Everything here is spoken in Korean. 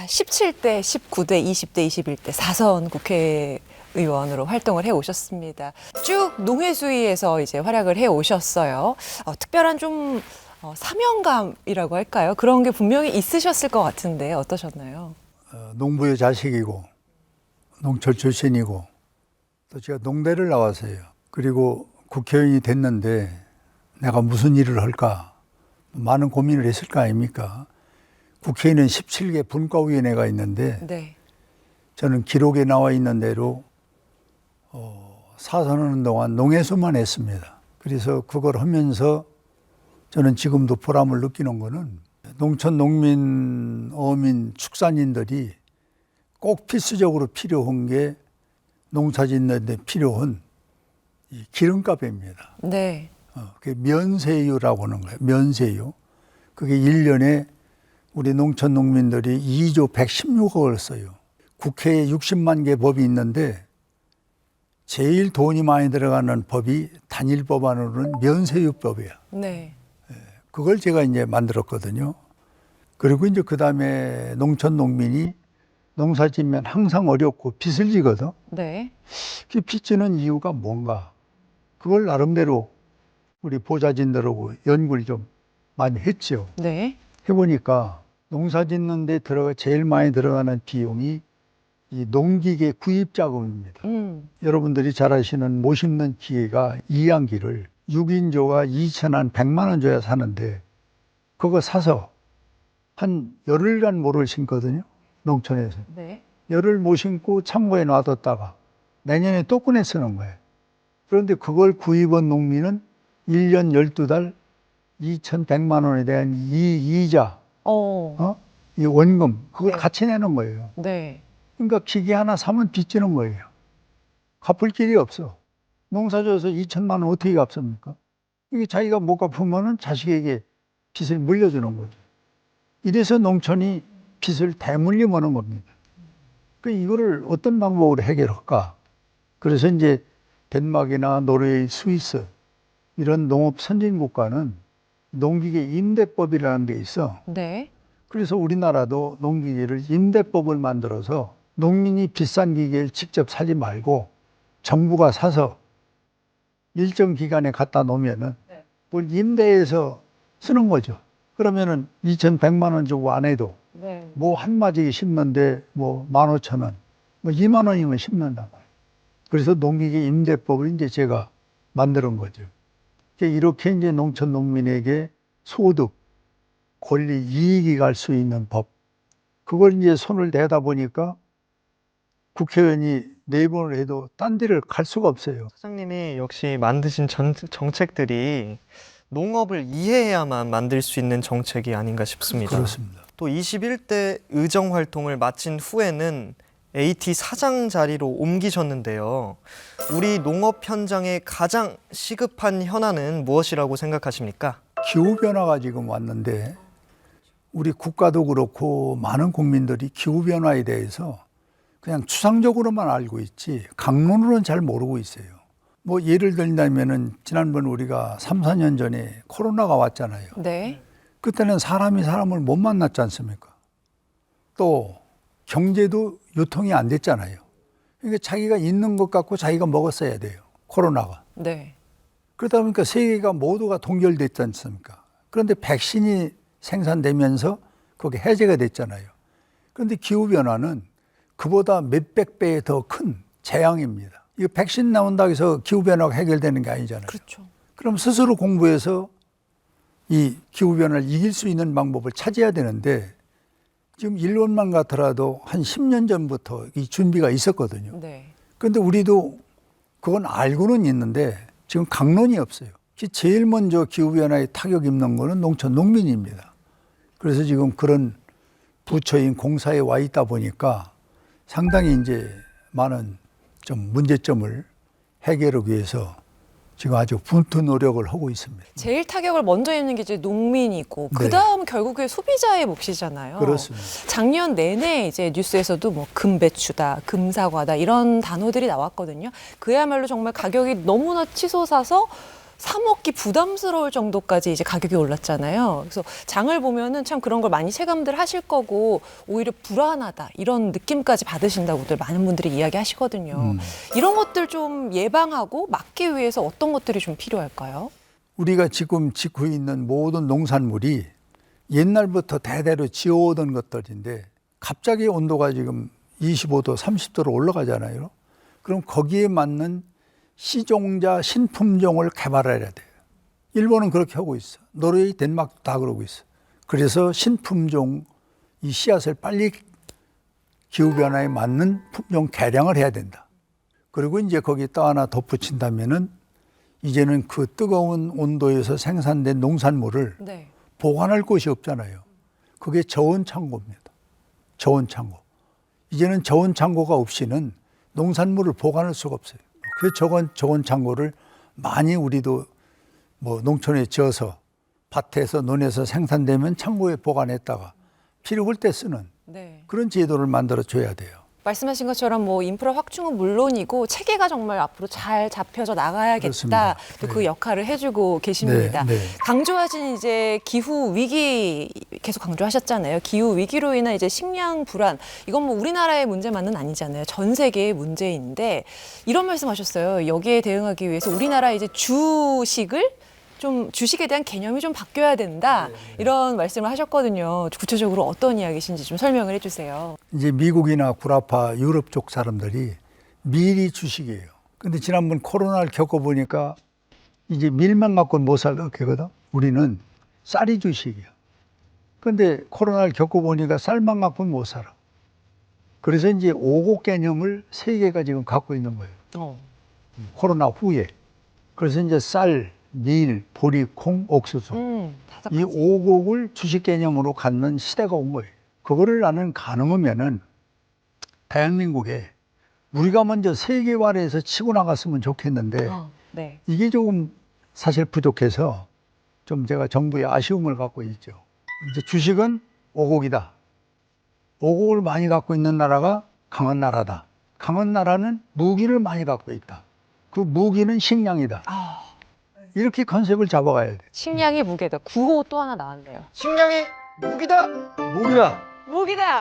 17대, 19대, 20대, 21대 4선 국회의원으로 활동을 해 오셨습니다. 쭉 농해수위에서 이제 활약을 해 오셨어요. 특별한 좀 사명감이라고 할까요? 그런 게 분명히 있으셨을 것 같은데 어떠셨나요? 농부의 자식이고 농철 출신이고 또 제가 농대를 나왔어요. 그리고 국회의원이 됐는데 내가 무슨 일을 할까 많은 고민을 했을 거 아닙니까? 국회에는 17개 분과위원회가 있는데 네. 저는 기록에 나와 있는 대로 사선하는 동안 농해수만 했습니다. 그래서 그걸 하면서 저는 지금도 보람을 느끼는 거는 농촌, 농민, 어민, 축산인들이 꼭 필수적으로 필요한 게 농사 짓는데 필요한 이 기름값입니다. 네. 그게 면세유라고 하는 거예요. 면세유. 그게 1년에 우리 농촌 농민들이 2조 116억을 써요. 국회에 60만 개 법이 있는데 제일 돈이 많이 들어가는 법이 단일 법안으로는 면세유법이에요. 네. 그걸 제가 이제 만들었거든요. 그리고 이제 그 다음에 농촌 농민이 농사 짓면 항상 어렵고 빚을 지거든. 네. 그 빚 지는 이유가 뭔가. 그걸 나름대로 우리 보좌진들하고 연구를 좀 많이 했죠. 네. 해보니까 농사 짓는 데 제일 많이 들어가는 비용이 이 농기계 구입 자금입니다. 여러분들이 잘 아시는 못 심는 기계가 이양기를 6인조가 2,100만 원 줘야 사는데 그거 사서 한 열흘간 모를 심거든요. 농촌에서. 네. 열흘 못 심고 창고에 놔뒀다가 내년에 또 꺼내 쓰는 거예요. 그런데 그걸 구입한 농민은 1년 12달 2,100만 원에 대한 이자, 이 원금, 그걸 네. 같이 내는 거예요. 네. 그러니까 기계 하나 사면 빚지는 거예요. 갚을 길이 없어. 농사 져서 2천만 원 어떻게 갚습니까? 이게 자기가 못 갚으면은 자식에게 빚을 물려주는 거죠. 이래서 농촌이 빚을 대물림하는 겁니다. 그 이거를 어떤 방법으로 해결할까? 그래서 이제 덴마크나 노르웨이, 스위스 이런 농업 선진 국가는 농기계 임대법이라는 게 있어. 네. 그래서 우리나라도 농기계를 임대법을 만들어서 농민이 비싼 기계를 직접 사지 말고 정부가 사서 일정 기간에 갖다 놓으면은 그걸 임대해서 쓰는 거죠. 그러면은 2,100만 원 주고 안 해도 네. 뭐 한 마디 심는데 뭐 15,000원, 뭐 2만 원이면 심는단 말이에요. 그래서 농기계 임대법을 이제 제가 만드는 거죠. 이렇게 이제 농촌 농민에게 소득, 권리, 이익이 갈 수 있는 법. 그걸 이제 손을 대다 보니까 국회의원이 4번을 해도 딴 데를 갈 수가 없어요. 사장님이 역시 만드신 정책들이 농업을 이해해야만 만들 수 있는 정책이 아닌가 싶습니다. 그렇습니다. 또 21대 의정 활동을 마친 후에는 AT 사장 자리로 옮기셨는데요. 우리 농업 현장의 가장 시급한 현안은 무엇이라고 생각하십니까? 기후변화가 지금 왔는데 우리 국가도 그렇고 많은 국민들이 기후변화에 대해서 그냥 추상적으로만 알고 있지 강론으로는 잘 모르고 있어요. 뭐 예를 들자면은 지난번 우리가 3, 4년 전에 코로나가 왔잖아요. 네. 그때는 사람이 사람을 못 만났지 않습니까? 또 경제도 유통이 안 됐잖아요. 그러니까 자기가 있는 것 갖고 자기가 먹었어야 돼요. 코로나가. 네. 그러다 보니까 세계가 모두가 동결됐지 않습니까? 그런데 백신이 생산되면서 그게 해제가 됐잖아요. 그런데 기후변화는 그보다 몇백 배 더 큰 재앙입니다. 이거 백신 나온다고 해서 기후변화가 해결되는 게 아니잖아요. 그렇죠. 그럼 스스로 공부해서 이 기후변화를 이길 수 있는 방법을 찾아야 되는데 지금 일본만 같더라도 한 10년 전부터 이 준비가 있었거든요. 네. 그런데 우리도 그건 알고는 있는데 지금 강론이 없어요. 제일 먼저 기후변화에 타격 입는 거는 농촌 농민입니다. 그래서 지금 그런 부처인 공사에 와 있다 보니까 상당히 이제 많은 좀 문제점을 해결하기 위해서 지금 아주 분투 노력을 하고 있습니다. 제일 타격을 먼저 입는 게 이제 농민이고 네. 그다음 결국에 소비자의 몫이잖아요. 그렇습니다. 작년 내내 이제 뉴스에서도 뭐 금배추다, 금사과다 이런 단어들이 나왔거든요. 그야말로 정말 가격이 너무나 치솟아서 사 먹기 부담스러울 정도까지 이제 가격이 올랐잖아요. 그래서 장을 보면은 참 그런 걸 많이 체감들 하실 거고 오히려 불안하다 이런 느낌까지 받으신다고들 많은 분들이 이야기하시거든요. 이런 것들 좀 예방하고 막기 위해서 어떤 것들이 좀 필요할까요? 우리가 지금 짓고 있는 모든 농산물이 옛날부터 대대로 지어오던 것들인데 갑자기 온도가 지금 25도, 30도로 올라가잖아요. 그럼 거기에 맞는 시종자 신품종을 개발해야 돼요. 일본은 그렇게 하고 있어. 노르웨이, 덴마크도 다 그러고 있어. 그래서 신품종 이 씨앗을 빨리 기후변화에 맞는 품종 개량을 해야 된다. 그리고 이제 거기 또 하나 덧붙인다면은 이제는 그 뜨거운 온도에서 생산된 농산물을 네. 보관할 곳이 없잖아요. 그게 저온 창고입니다. 저온 창고. 이제는 저온 창고가 없이는 농산물을 보관할 수가 없어요. 그래서 저온 창고를 많이 우리도 뭐 농촌에 지어서 밭에서 논에서 생산되면 창고에 보관했다가 필요할 때 쓰는 네. 그런 제도를 만들어 줘야 돼요. 말씀하신 것처럼 뭐 인프라 확충은 물론이고 체계가 정말 앞으로 잘 잡혀져 나가야겠다. 그렇습니다. 또 그 네. 역할을 해주고 계십니다. 네, 네. 강조하신 이제 기후 위기 계속 강조하셨잖아요. 기후 위기로 인한 이제 식량 불안 이건 뭐 우리나라의 문제만은 아니잖아요. 전 세계의 문제인데 이런 말씀하셨어요. 여기에 대응하기 위해서 우리나라 이제 주식에 대한 개념이 좀 바뀌어야 된다. 이런 말씀을 하셨거든요. 구체적으로 어떤 이야기신지 좀 설명을 해주세요. 이제 미국이나 구라파 유럽 쪽 사람들이 밀이 주식이에요. 근데 지난번 코로나를 겪어보니까 이제 밀만 갖고는 못 살거든. 우리는 쌀이 주식이야. 근데 코로나를 겪어보니까 쌀만 갖고는 못 살아. 그래서 이제 오곡 개념을 세계가 지금 갖고 있는 거예요. 코로나 후에. 그래서 이제 쌀, 밀, 보리, 콩, 옥수수. 이 오곡을 주식 개념으로 갖는 시대가 온 거예요. 그거를 나는 가능하면은 대한민국에 우리가 먼저 세계화해서 치고 나갔으면 좋겠는데 네. 이게 조금 사실 부족해서 좀 제가 정부에 아쉬움을 갖고 있죠. 이제 주식은 오곡이다. 오곡을 많이 갖고 있는 나라가 강한 나라다. 강한 나라는 무기를 많이 갖고 있다. 그 무기는 식량이다. 이렇게 컨셉을 잡아가야 돼. 식량이 무게다. 구호 또 하나 나왔네요. 식량이 무기다. 무기다. 무기다.